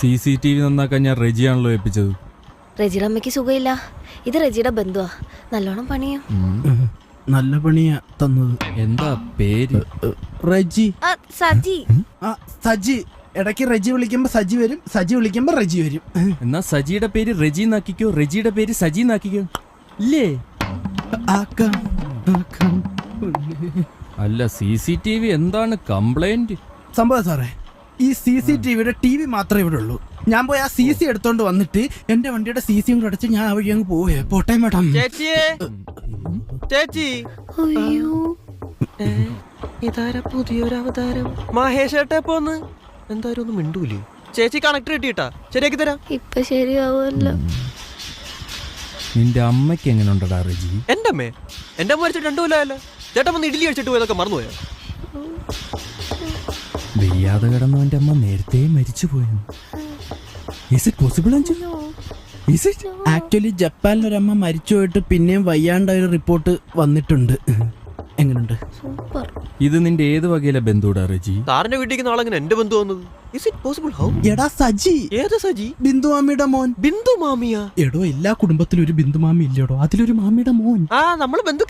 CCTV നന്നാക്കാൻ ഞാൻ റെജിയാണല്ലോ ഏൽപ്പിച്ചത്. റെജിയുടെ അമ്മയ്ക്ക് സുഖമില്ല. ഇത് റെജിയുടെ ബന്ധുവാ, നല്ലോണം പണിയും. നല്ല പണിയാ തന്നത്. എന്താ പേര്? റെജി. സജി. സജി. ഇടയ്ക്ക് റെജി വിളിക്കുമ്പോ സജി വരും, സജി വിളിക്കുമ്പോ റെജി വരും. എന്നാ സജിയുടെ പേര് റെജി നാക്കിക്കോ, റെജിയുടെ പേര് സജി നാക്കിക്കോ. ഇല്ലേ? അല്ല, CCTV എന്താണ് കംപ്ലൈന്റ്? സംഭവം സാറേ, ഈ CCTVയുടെ TV മാത്രമേ ഇവിടെ ഉള്ളൂ. ഞാൻ പോയി ആ CC എടുത്തോണ്ട് വന്നിട്ട് എന്റെ വണ്ടിയുടെ CC കൂടെ അടച്ച് ഞാൻ ആ വഴി അങ്ങ് പോവേ. പോട്ടെ മാഡം. ചേച്ചി, ഇതാരാ പുതിയൊരു അവതാരം? മഹേഷ് ഏട്ടാ പോന്ന് എന്തായാലും ഒന്നും മിണ്ടൂലേ? ചേച്ചി കണക്ടർ കിട്ടിയിട്ടാ, ശരിയാക്കി തരാം. ഇപ്പൊ ശരിയാവുമല്ലോ. നിന്റെ അമ്മയ്ക്ക് എങ്ങനെ ഉണ്ടടാ റെജി? എന്റെ അമ്മ മരിച്ചിട്ട് 2 കൊല്ലമല്ലോ. ചേട്ടൻ വന്ന് ഇഡ്ഡലി കഴിച്ചിട്ട് പോയതൊക്കെ മറന്നുപോയോ? വെയ്യാതെ കിടന്നവന്റെ അമ്മ നേരത്തെ മരിച്ചു പോയെന്ന്. Is it possible, Anju? Is it? Actually ജപ്പാനിലൊരമ്മ മരിച്ചു പോയിട്ട് പിന്നെയും വയ്യാണ്ടായ റിപ്പോർട്ട് വന്നിട്ടുണ്ട്. എങ്ങനെയുണ്ട്? സൂപ്പർ. ഇത് നിന്റെ ഏത് വകയിലെ ബന്ധുടാ റെജി? സാറിന്റെ വീട്ടിലേക്ക് നാളെങ്ങനെ എന്റെ ബന്ധു വന്നത്? Is it possible? How? എടാ സജി. ഏത് സജി? ബിന്ദു മാമിയുടെ മോൻ. ബിന്ദു മാമിയാ? എടോ, എല്ലാ കുടുംബത്തിലും ഒരു ബിന്ദു മാമി ഇല്ലടോ, അതിലൊരു മാമിയുടെ മോൻ. നമ്മള് ബന്ധു